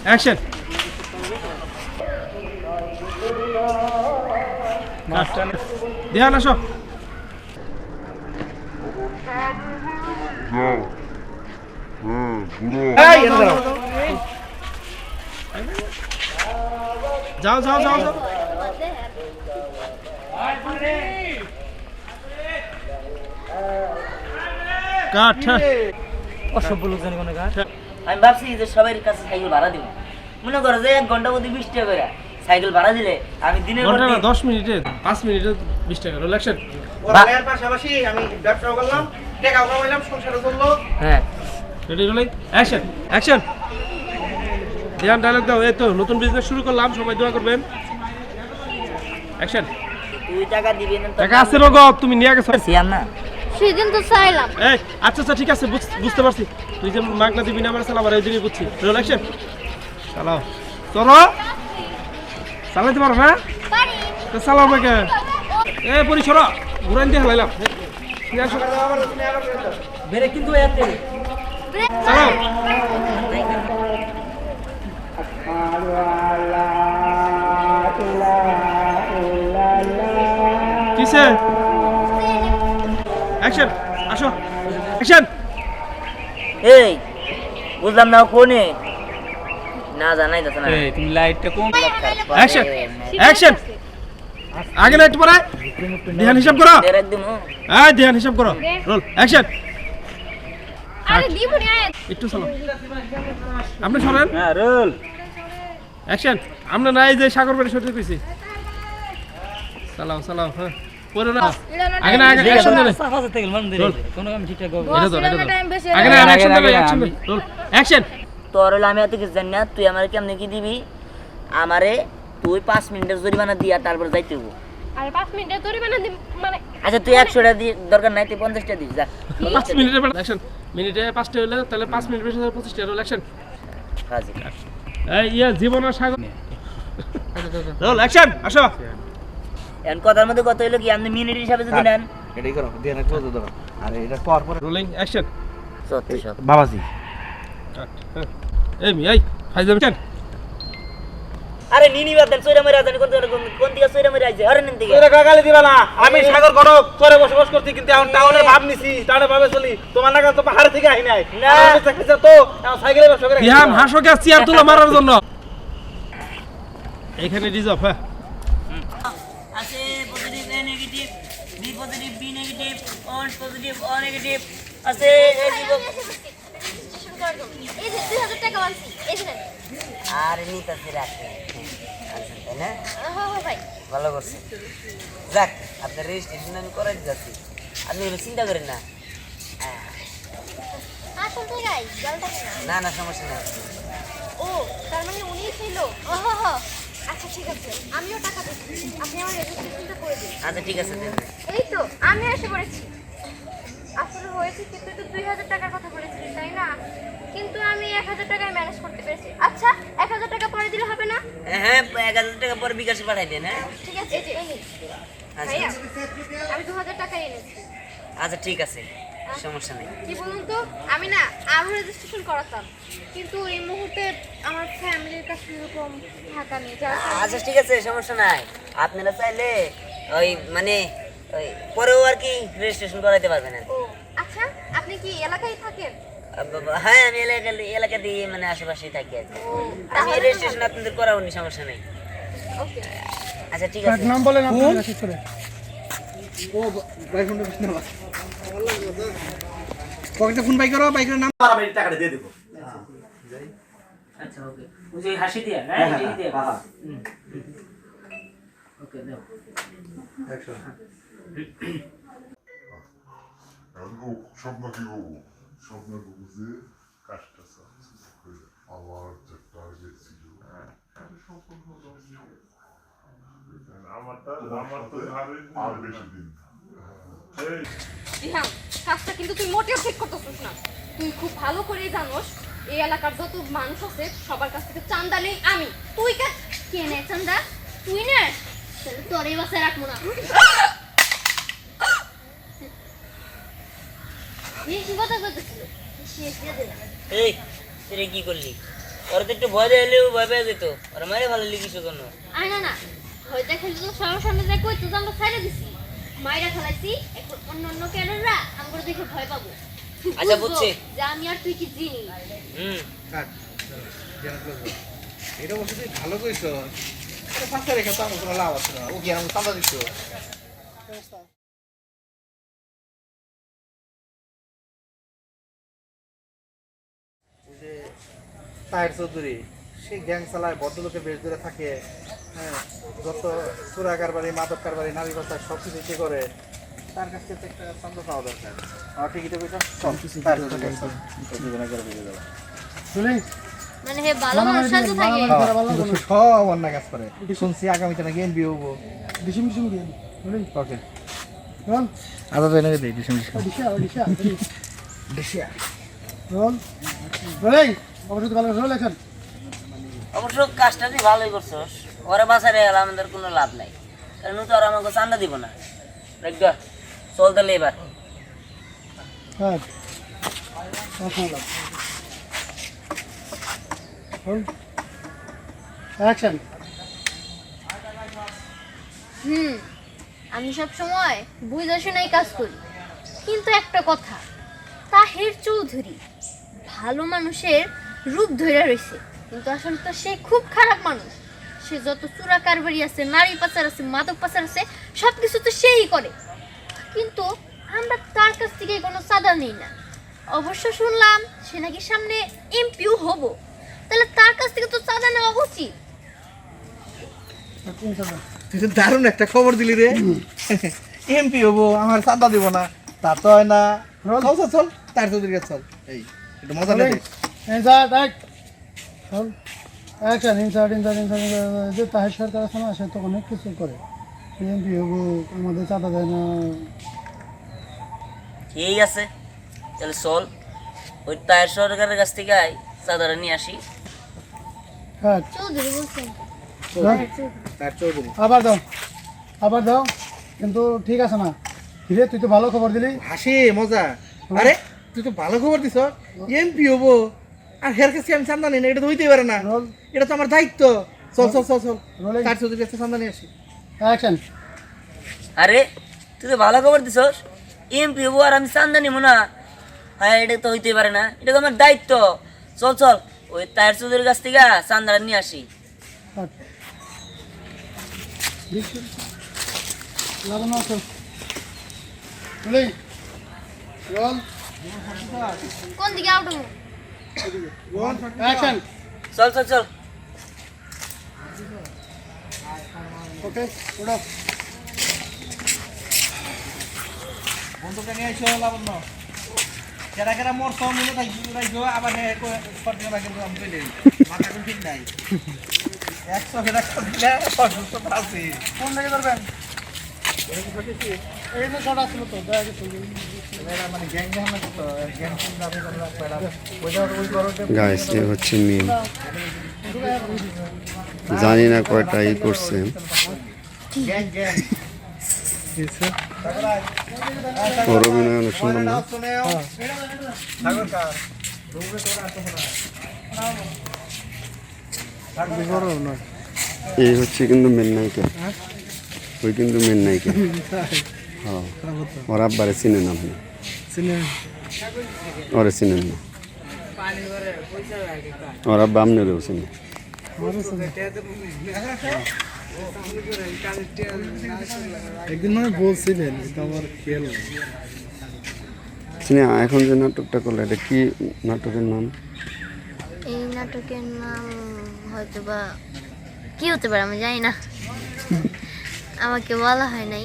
Action ধ্যান আসো যাও যাও যাও যাও কাট অসভ্য লোক জানি কোনো কাজ। আমি ভাবছি যে সবার কাছে সাইকেল ভাড়া দিব, মনে করো যে 1 ঘন্টা প্রতি 20 টাকা করে সাইকেল ভাড়া দিলে আমি দিনের পর দিন 10 মিনিটে 5 মিনিটে 20 টাকা রোল অ্যাকশন ওর পাশাপাশি আমি ব্যবসা করলাম, টাকা কামাইলাম, সংসার চললো। হ্যাঁ রেডি রোলিং অ্যাকশন অ্যাকশন ধ্যান ডায়লগ দাও। এই তো নতুন বিজনেস শুরু করলাম, সবাই দোয়া করবেন। অ্যাকশন তুই টাকা দিবি না? টাকা আছে রগব, তুমি নিয়ে গেছো। সিয়াম না সেদিন তো চাইলাম। এই আচ্ছা আচ্ছা ঠিক আছে, বুঝতে পারছি। তুই যে মাগনা দিবি না আমার চালাবার, এই দিনই বুঝছি। রোল অ্যাকশন চালাও, চলো চালাইতে পারো না? পারি। তো চালাও আমাকে। এ পরি সরো, ঘুরান দিয়ে হালাইলাম। নিয়ে আসো, বেরে কিন্তু এতে চালাও। কিসে অ্যাকশন আসো অ্যাকশন এই বুঝলাম না কোনে না জানাই যাচ্ছে না। এই তুমি লাইটটা কম অ্যাকশন অ্যাকশন আগে না একটু পরে ধ্যান হিসাব করো। একদম হ্যাঁ ধ্যান হিসাব করো। রোল অ্যাকশন আরে দিব না। একটু চলো, আপনি সরেন। হ্যাঁ রোল অ্যাকশন আমরা নাই যে সাগর বাড়ি সরতে কইছি। চালাও চালাও। হ্যাঁ পরে না আগে না আগে অ্যাকশন দেন। সাফাতে থেকে মান দেই কোনো কাম ঠিকঠাক হবে এটা তো এটা তো টাইম বেশি আগে না অ্যাকশন দেন অ্যাকশন দেন। রোল অ্যাকশন তোর হলো আমি এত কিছু জানি না, তুই আমারে কেমনে কি দিবি? আমারে তুই 5 মিনিটের জরিমানা দিয়া তারপর যাইতে হবো। আরে 5 মিনিটে তোরে বানা দি মানে আচ্ছা তুই 100 টাকা দি, দরকার নাই তুই 50 টাকা দিস যা। 5 মিনিটের পর অ্যাকশন। মিনিটে 5টা হলে তাহলে 5 মিনিট বেশি 25 টা। রোল অ্যাকশন হাজির। এই ইয়া জীবন আর সাগর। রোল অ্যাকশন আসো। এখন কথার মধ্যে কত হইলো কি, আপনি মিনিট হিসাবে যদি নেন এটাই করো, দিয়ে না ক্লোজ দাও। আরে এটা কর পরে রোলিং অ্যাকশন সত্যি সব বাবাজি। এই মি এই ফাইজাম কেন আরে নিনি বাদেন সইরা মরে আছেন, কোন দিকে সইরা মরে আছে হরেন দিকে। তোরা গালি দিবা না, আমি সাগর ঘর চরে বসবাস করছি, কিন্তু এখন টাউনে ভাব নিছি, টাউনে ভাবে চলি। তোমার নাগাল তো পাহাড় থেকে আই নাই না। তো এখন সাইকেলে ব্যবসা করে বিহান হাসো কে চেয়ার তুলে মারার জন্য। এখানে রিজার্ভ। হ্যাঁ আছে positive A negative, B positive B negative, O positive O negative আছে। এই জীবক রেজিস্ট্রেশন করে দাও। এই যে 2000 টাকা বানছি। এই যে আর নিতাছি রাখে আচ্ছা তাই না? হ্যাঁ ভাই। ভালো করছে। যাক আপনার রেজিস্ট্রেশন আমি করাই যাচ্ছি, আপনি এগুলো চিন্তা করেন না। আসল টাকাই জলটা না। না না সমস্যা নেই। ও তার মানে উনিই ছিল। আচ্ছা ঠিক আছে, আমিও টাকা দিচ্ছি, আপনি আমার রেজিস্ট্রেশনটা করে দিন। আচ্ছা ঠিক আছে দেন। এই তো আমি এসে পড়েছি। আসলে হয়েছে কি, তুই তো 2000 টাকার কথা বলেছিলি তাই না? কিন্তু আমি 1000 টাকায় ম্যানেজ করতে পেরেছি। আচ্ছা 1000 টাকা পরে দিলে হবে না? হ্যাঁ 1000 টাকা পরে বিকাশে পাঠাই দেন। হ্যাঁ ঠিক আছে, এই যে এই নিন। আচ্ছা ভাইয়া আমি 2000 টাকা এনেছি। আচ্ছা ঠিক আছে সমস্যা নেই। কি বলুন তো, আমি না আরও রেজিস্ট্রেশন করাতাম, কিন্তু এই মুহূর্তে আমার ফ্যামিলির কাছে এরকম টাকা নেই। যার কারণে- আচ্ছা ঠিক আছে সমস্যা নাই, আপনারা চাইলে ওই মানে ওই পরেও আর কি রেজিস্ট্রেশন করাইতে পারবেন। ও আচ্ছা, আপনি কি এলাকায় থাকেন? হ্যাঁ আমি এলাকা দিয়ে মানে আশেপাশেই থাকি আর কি। আমি রেজিস্ট্রেশন আপনাদের করাবনি, সমস্যা নেই। ওকে আচ্ছা ঠিক আছে। নাম বলেন আপনারা শেষ করে। ও ভাই ফোনটা বিছনা না, পকেটে ফোন বাই করো, বাইকের নাম আর আমি টাকাটা দিয়ে দেব। আচ্ছা ওকে, ওই যে হাসি দিয়া না এই দিয়া। হ্যাঁ ওকে দাও। 100 স্বপ্ন কি বলবো? স্বপ্ন বলবো যে কাজটা সাকসেস করে আমার যে টার্গেট ছিল সফল হলো। আমার তো আর বেশি দিন না। রিহান, কাজটা কিন্তু তুই মোটেও ঠিক করতেছিস না। তুই খুব ভালো করেই জানোস এই এলাকার যত মানুষ আছে সবার কাছ থেকে চাঁদা নেই আমি। তুই কে নে চাঁদা? তুই নে, তাহলে তোর এই বাসায় রাখবো না। কি কথা করতেছিল? এই তুই কি করলি? ওরা তো একটু ভয় দিলেও ভয় পেয়ে যেত ওরা মেরে ভালো লিখিস কেন আয় না না হয়তো খেলে তো সবার সামনে যাই কই তো আমরা ছাইড়া দিছি মাইরা ফেলাইছি এখন অন্য অন্য ক্যাডাররা আমরা দেখে ভয় পাবো আচ্ছা, বুঝবো বুঝছি। যে আমি আর তুই কি চিনি কাট এটা বলতে তুই ভালো কইছ পাঁচটা রেখে তো আমার কোনো লাভ আছে না ও কি আমার চাঁদা দিচ্ছ তাহের চৌধুরী সেই গ্যাং চালায় ভদ্রলোকের বেশ ধরে থাকে, হ্যাঁ, যত চোরা কারবারি মাদক কারবারি নারী পাচার সব কিছু সে করে, তার কাছ থেকে একটা চান্দা পাওয়া দরকার। আমার টিকিটে বইটা মানে হে ভালো মানুষ সাথে থাকে সব অন্যায় কাজ করে। শুনছি আগামীতে নাকি এমপি হবো। ওকে আদা তো এনে দিই ডিসিম অবশ্য কাজটা তুই ভালোই করছস ওরা বাসারে গেলে আমাদের কোনো লাভ নাই কারণ ও তো আর আমাকে চান্দা দিব না দেখ চল তাহলে এবার আমি সব সময় বুঝে শুনেই কাজ করি কিন্তু একটা কথা তাহের চৌধুরী ভালো মানুষের রূপ ধরে রয়েছে কিন্তু আসলে তো সে খুব খারাপ মানুষ সে যত চোরা কারবারি আছে নারী পাচার আছে মাদক পাচার আছে সব কিছু তো সেই করে কিন্তু আমরা তার কাছ থেকে কোনো চাঁদা নেই না অবশ্য শুনলাম সে নাকি সামনে এমপিও হবো তাহলে তার কাছ থেকে তো চাঁদা নেওয়া উচিত তুই তো দারুণ একটা খবর দিলি রে। এমপি হবো আমার চাঁদা দিব না তা তো হয় না। চল চল চল তার চৌধুরী কাছে চল, এই একটু মজা নেই। যে তাহের সরকার আছে না সে তো অনেক কিছু করে এমপি হবো আমাদের চাঁদা দেয় না ঠিক আছে তাহলে চল ওই তায়ের সরকারের কাছ থেকে চাঁদাটা নিয়ে আসি হ্যাঁ চৌধুরী বলছেন তার চৌধুরী আবার দাও কিন্তু ঠিক আছে না হিরে তুই তো ভালো খবর দিলি হাসি মজা। আরে তুই তো ভালো খবর দিছ, এমপি হবো আর হের কাছে আমি চান্দা নিই না, এটা তো হইতেই পারে না, এটা তো আমার দায়িত্ব। চল চল চল চল তার চৌধুরীর কাছে চান্দা নিয়ে আসি। অ্যাকশন আরে তুই তো ভালো খবর দিছস এমপি হবো আর আমি চান্দা নিব না, হ্যাঁ এটা তো হইতেই পারে না, এটা তো আমার দায়িত্ব। চল চল ওই তায়ের চৌধুরীর কাছ থেকে চান্দাটা নিয়ে আসি। লাগানো আছে বলেই রোল কোন দিকে আউট হবো অ্যাকশন চল চল চল ওকে ওটা বন্ধুকে নিয়ে এসো লাবণ্য, কেরা কেরা মোর সব মিলে রাখো আবার কিন্তু আমি চলে মাথা কিন্তু ঠিক নাই। 100 ফেরা দিলে অসুস্থ আছে। কোন দিকে করবেন এই তো ছটা ছিল তো দেখা গেছে এরা মানে গ্যাং গ্যাং না তো গ্যাং কোন যাবে আমরা পড়া ওই করতে গাইস এ হচ্ছে মিম, জানি না কয়টা ই করছে। গ্যাং গ্যাং ওর অভিনয় অনেক সুন্দর না? সাগর কা এই হচ্ছে কিন্তু মেন নায়িকা, ওই কিন্তু মেন নায়িকা। হ্যাঁ ওর আব্বারে চিনেন আপনি? ওরে চিনেন না? ওর আব্বা আপনারেও চিনে। একদিন মানে বলছিলেন কিন্তু আমার খেয়াল নেই চিনে এখন যে নাটকটা করলো এটা কি নাটকের নাম? এই নাটকের নাম হয়তো বা কি হতে পারে আমি জানি না আমাকে বলা হয় নাই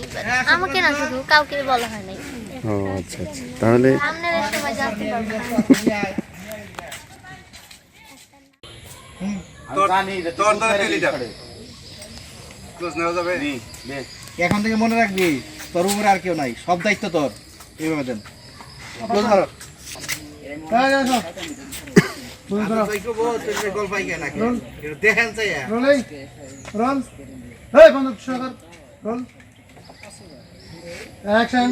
আমাকে না শুধু কাউকে বলা হয় নাই ও আচ্ছা আচ্ছা, তাহলে আপনারা সবাই জানতে পারবেন এখন থেকে মনে রাখবি তোর উপরে আর কেউ নাই, সব দায়িত্ব তোর। এইভাবে দেন দেখেন চাই রোলিং রোল এই বন্ধু সরকার রোল অ্যাকশন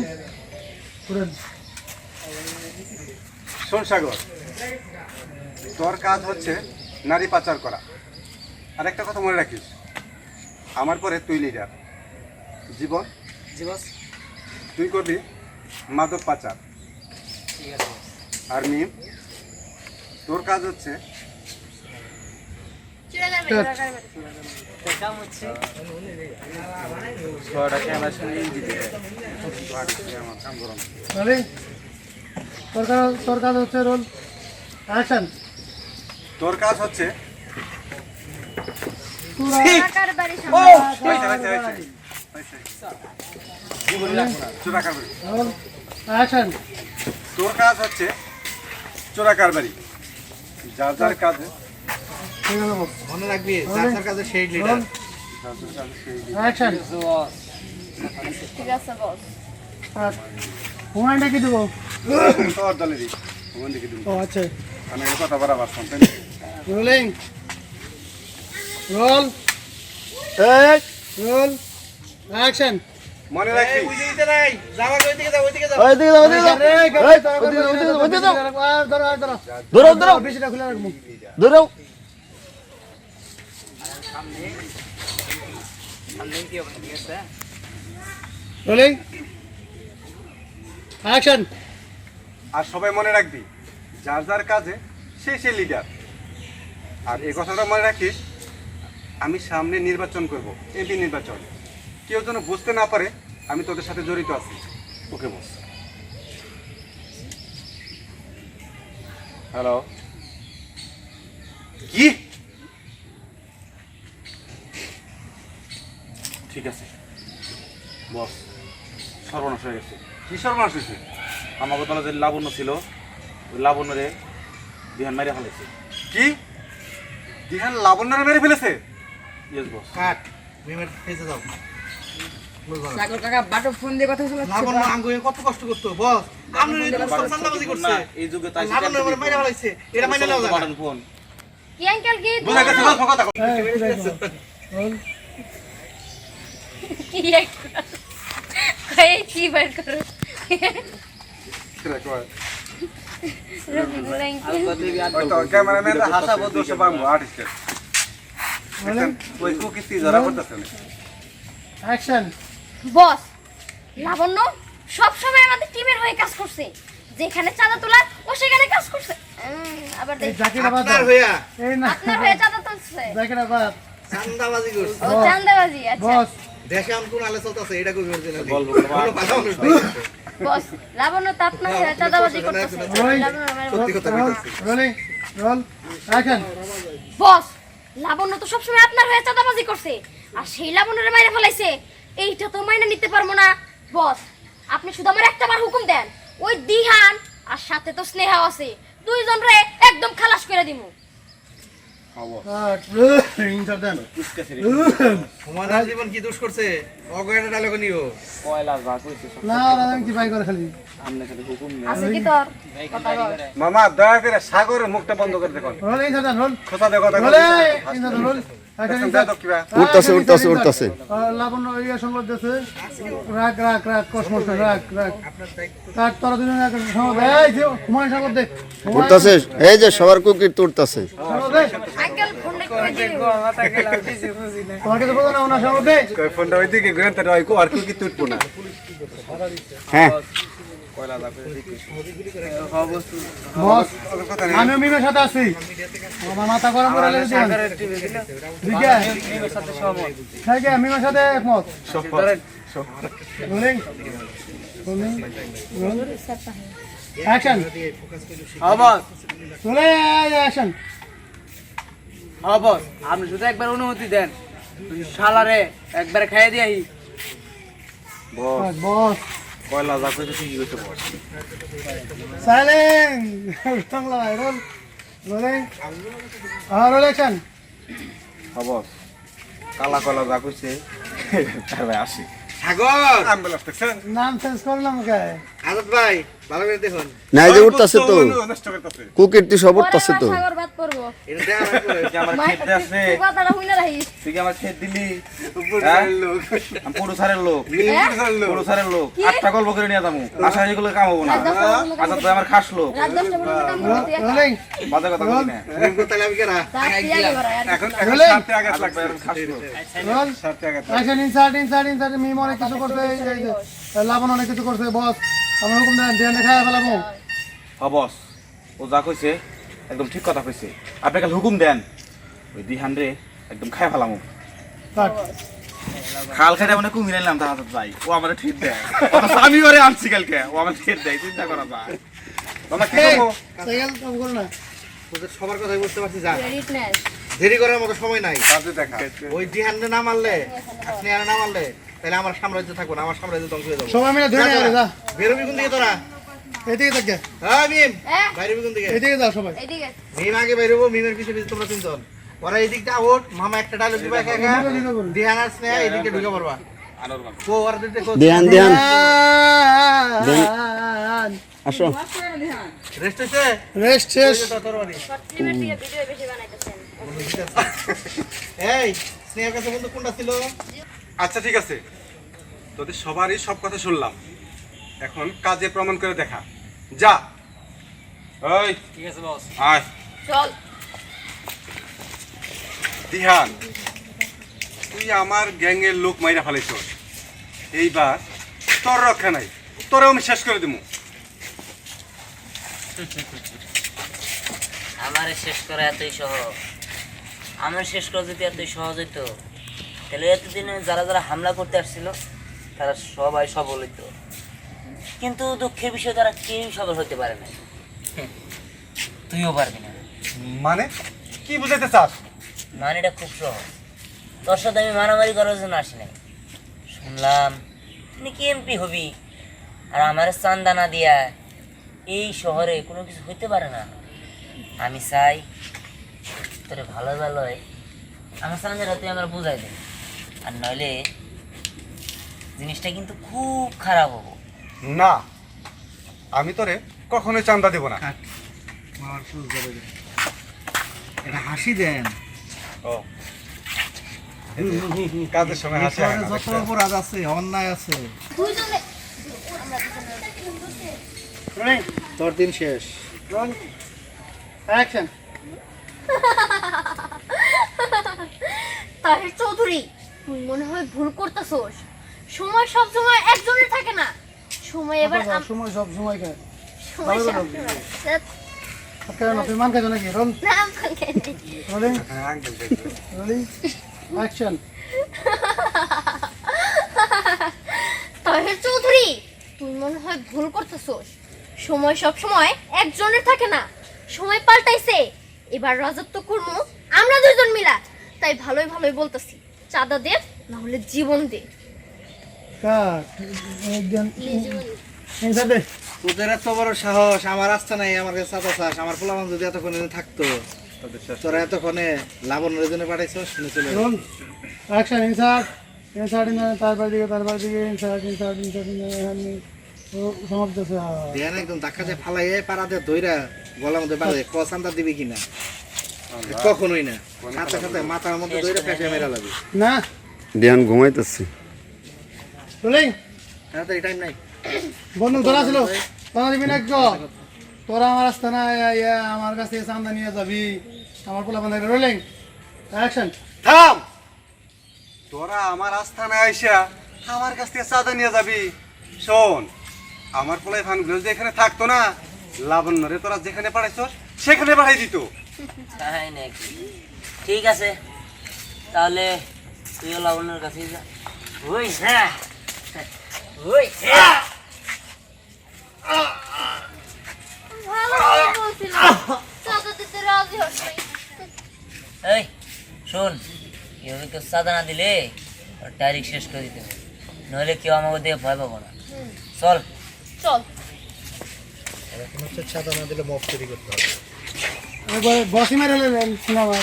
শোন সাগর, তোর কাজ হচ্ছে নারী পাচার করা। আর একটা কথা মনে রাখিস, আমার পরে তুই লিডার। জীবন, তুই করবি মাদক পাচার। আর মিম, তোর কাজ হচ্ছে রোলিং। তোর কাজ হচ্ছে রোল অ্যাকশন। তোর কাজ হচ্ছে টাকার বাড়ি চোরাকার বাড়ি। Roll action. তোর কাজ হচ্ছে চোরাকার বাড়ি। যার যার কাজে ঠিক আছে বস। মনে রাখবি যার যার কাছে সেই লিডার। অ্যাকশন। ঠিক আছে বস। হুমায়ুনটা কি দেবো? তোর দলেরই ওখান থেকে ও আচ্ছা। আমি এই কথা বরাবর শুনতেন। রোলিং। Roll roll action. মনে রাখবি ওই দিকে নাই, যাওয়া ওই দিকে যাও, ওই দিকে যাও। বেশিটা খুলে রাখবো। Rolling action. আর সবাই মনে রাখবি যার যার কাজে সে লিডার। আর এই কথাটা মনে রাখিস, আমি সামনে নির্বাচন করব, এমপি নির্বাচন। কেউ যেন বুঝতে না পারে আমি তোদের সাথে জড়িত আছি। ওকে বস। হ্যালো, কি? ঠিক আছে বস, সর্বনাশ হয়ে গেছে। কি সর্বনাশ হয়েছে? আমাকে দলে যে লাবণ্য ছিল, ওই লাবণ্যরে বিহান মারিয়া ফেলেছে। কি? দিহান লাবণ্যরে মেরে ফেলেছে? Yes boss. কাট, মিমের ফেসে যাও। সাগর কাকা বাটো ফোন দিয়ে কথা শোনাচ্ছে। লাবণ্য আঙ্গুয়ে কত কষ্ট করতো বস। আপনি এই তো সাল্লাবাজি করছে। না, এই যুগে তাই লাবণ্য আমার মাইরা ফেলাইছে। এটা মাইনা নাও বাটন ফোন। কি আঙ্কেল কি বুঝা গেছে বস, কথা কও। রোল কি একটা কই কি বার করো রোলিং ওই তো ক্যামেরাম্যান হাসা বলতো সে বাংলা আর্টিস্ট। ওই কুকিস্তি ধরা পড়তেছে না। অ্যাকশন। বস লাবণ্য সব সময় আমাদের টিমের হয়ে কাজ করছে, যেখানে চাঁদা তোলার ও সেখানে কাজ করছে। আবার এই দেখ জাকিরা বাদ আপনার হইয়া এই না আপনার হয়ে চাঁদা তুলছে জাকিরা বাদ চান্দাবাজি করছে। ও চাঁদাবাজি। আচ্ছা বস। দেশে আম কোন আলে চলতেছে এটা কই অরিজিনালি বলবো কোনো ভাষা মানুষ নাই। বস লাবণ্য তো আপনার হয়ে চাঁদাবাজি করতেছে। লাবণ্য আমার সত্যি কথা কইতাছি। Rolling roll action. Boss Labanya তো সবসময় আপনার হয়ে চাঁদাবাজি করছে, আর সেই লাবণ্যরে মাইরে ফেলাইছে। এইটা তো মাইনে নিতে পারবো না বস। আপনি শুধু আমার একটা বার হুকুম দেন, ওই দিহান আর সাথে তো স্নেহা আছে, দুইজন রে একদম খালাস করে দিমু। ইনসার দেন। হুমায়ুন জীবন কি দোষ করছে? অগয়টা ডায়লগ নিও। কয়লা যা কইছে সব না আমি কি ভাই করে খালি সামনে খালি হুকুম নেই। আছে কি তোর কথা বল। মামা দয়া করে সাগরের মুখটা বন্ধ করে দেখুন। রোল ইনসার দেন। রোল কথা দে কথা রোল ইনসার দেন। রোল অ্যাকশন দে ইনসার। তো কিবা। উঠতাছে। লাবণ্য ইয়া সংবাদ দিয়েছে। রাগ রাগ রাগ কসমস রাগ রাগ কাট তোরা দুজন এক সংবাদ। এই যে হুমায়ুন সংবাদ দে। উঠতাছে, এই যে সবার কুকির তুলতাছে। সংবাদ দে। আঙ্কেল ফোনটা করে দিও। তোমাকে তো বলো না ওনা সংবাদ দে। কই ফোনটা ওইদিকে ঘুরে তো ওই কো আর কুকি তুটবো না। হ্যাঁ বস আমি মিমের সাথে আছি। আমার মাথা গরম করে লেগে দিন। ঠিক আছে ঠিক আছে মিমের সাথে একমত। Rolling rolling roll action. হ্যাঁ বস, রোলে অ্যাকশন। হ্যাঁ বস, আপনি শুধু একবার অনুমতি দেন, শালারে একবারে খাইয়ে দিয়ে আহি। বস কয়লা যা কইছে ঠিকই কইছে বস। সাইলেন্ট বাংলা ভাই। Roll rolling roll action. Boss কালা কয়লা যা কইছে তাই আসি। সাগর অ্যাম্বুলেন্স দেখছেন? নাম চেঞ্জ করলাম কে? আজাদ ভাই ভালো করে দেখুন না এই যে উঠতাছে তো নষ্ট করতেছে কুকিরটি সব উঠতাছে তো সাগর বাদ পড়বো এটা দেয়া লাগবে তুই কি আমার খেতে আসছে তুই কথাটা শুনে রাখিস তুই কি আমার খেত দিলি উপর হ্যাঁ? লোক আমি পুরো সারের লোক লোক পুরো সারের লোক কি? 8টা গল্প করে নিয়ে যাবো আশা এগুলো কামাবো না আজাদ ভাই আমার খাস লোক রাত 10টা পর্যন্ত কাম করতে রোলিং বাজে কথা বলি না তাহলে আমি কেরা এখন রোলিং সাথে আঘাত আজাদ ভাই লাগবে আমার খাস লোক রোল সাথে আঘাত অ্যাকশন ইনসার্ট মিম অনেক কিছু করছে এই যে লাবণ অনেক কিছু করছে বস আমার হুকুম দেন ধ্যান খায় ফেলাবো বস ও যা কইছে একদম ঠিক কথা কইছে আপনি কাল হুকুম দেন ওই দিহান রে একদম খাই ফেলামু কাট খাল খাইতে মানে কুমির এলাম তা হাজার ভাই ও আমার ঠিক দেয় অথচ আমি ওরে আনছি কালকে ও আমার ঠিক দেয় চিন্তা করা যায় তোমরা কি করবো সাইকেল কাম করো না তোদের সবার কথাই বুঝতে পারছি যা রেডিনেস দেরি করার মতো সময় নাই কাজে দেখা ওই দিহানরে না মারলে আপনি আর না মারলে তাহলে আমার সাম্রাজ্য থাকবো না আমার সাম্রাজ্য ধ্বংস হয়ে যাবে সবাই মিলে ধরে নিয়ে যা বেরোবি কোন দিকে তোরা এদিকে থাকে হ্যাঁ মিম হ্যাঁ বাইরে কোন দিকে এদিকে যাও সবাই এদিকে মিম আগে বেরোবো মিমের পিছে পিছে তোমরা তিনজন ওরা এই দিকটা আউট মামা একটা ডায়লগ দিবা একা একা দিহান আর স্নেহা এই দিকে ঢুকে পড়বা আনোর মান কো ওরা দিতে কো ধ্যান আসো রেস্ট হইছে রেস্ট শেষ তরবারি ফিল্মের থেকে ভিডিও বেশি বানাইতেছেন এই স্নেহার কাছে বন্ধু কোনটা ছিল আচ্ছা ঠিক আছে তোদের সবারই সব কথা শুনলাম এখন কাজে প্রমাণ করে দেখা যা ওই ঠিক আছে বস আয় চল দিহান তুই আমার গ্যাংয়ের লোক মাইরা ফেলাইছ এইবার তোর রক্ষা নাই তোরেও আমি শেষ করে দেবো আমারে শেষ করা এতই সহজ আমার শেষ করা যদি এতই সহজ হইতো তাহলে এতদিনে যারা যারা হামলা করতে আসছিল তারা সবাই সফল হইতো কিন্তু দুঃখের বিষয় তারা কেউই সফল হতে পারে না তুইও পারবি না মানে কি বুঝাইতে চাস মানে এটা খুব সহজ তোর সাথে আমি মারামারি করার জন্য আসি নাই শুনলাম তুই কি এমপি হবি আর আমার চান্দা না দিয়া এই শহরে কোনো কিছু হইতে পারে না আমি চাই তোরে ভালো ভালোই আমার চান্দাটা তুই আমার বুঝাই দে আর নইলে জিনিসটা কিন্তু খুব খারাপ হবো না আমি তোরে কখনোই চান্দা দেব না মার সুজ যাবে এটা হাসি দেন ও কাজের সময় হাসি শহরে যত অপরাধ আছে অন্যায় আছে দুইজনে রোলিং তোর দিন শেষ রোল অ্যাকশন তাহের চৌধুরী তুই মনে হয় ভুল করতেছোস সময় সব সময় একজনের থাকে না সময় এবার সময় সব সময় খায় সময় ভালো সব- করে কেন তুই মান খাইছো নাকি রোল না, আমাকে নেই। Rolling rolling action Taher Chowdhury তুই মনে হয় ভুল করতেছোস সময় সব সময় একজনের থাকে না সময় পাল্টাইছে এবার রাজত্ব করবো আমরা দুইজন মিলা তাই ভালোই ভালোই বলতেছি চাঁদা দে না হলে জীবন দে কাট একজন ইনসাদে তোদের এত বড় সাহস আমার রাস্তা নাই আমার কাছে চাচা চাস আমার পোলাপান যদি এতক্ষণে থাকতো তোরা এতক্ষণে লাবণের জন্য পাঠাইছো শুনে চলে রোল অ্যাকশন ইনসার্ট তারপর দিকে ইনসার্ট সমাপ্ত দেন একদম ধাক্কা দিয়ে ফালাইয়ে পাড়াতে ধইরা গলার মধ্যে বাড়ে কসান্তা দিবি কিনা কখনোই না সাথে সাথে মাথার মধ্যে ধইরা পেটে মেরা লাগবে না ধ্যান ঘুমাইতেছি রোলিং তাড়াতাড়ি টাইম নাই বন্ধু ধরা ছিল তোরা দিবি না তোরা আমার রাস্তা না আমার কাছে চান্দা নিয়ে যাবি আমার পোলা বান্ধব রোলিং অ্যাকশন থাম তোরা আমার আস্থানে আইসা আমার কাছ থেকে চাঁদা নিয়ে যাবি শোন আমার পোলাই ফানগুলো যদি এখানে থাকতো না লাবণ্য রে তোরা যেখানে পাঠাইছ সেখানে পাঠাই দিত তাই নাকি ঠিক আছে তাহলে তুইও লাবণ্যর কাছে যা ওই হ্যাঁ ওই হ্যাঁ ভালো করে বলছিলাম চাঁদা দিতে রাজি হসনি এই শোন এভাবে কেউ সাদা না দিলে ওর তারিখ শেষ করে দিতে হবে নইলে কেউ আমাকে দিয়ে ভয় পাবো না চল চল এখন হচ্ছে ছাতা না দিলে মফ তৈরি করতে হবে বসি মেরে সিনেমার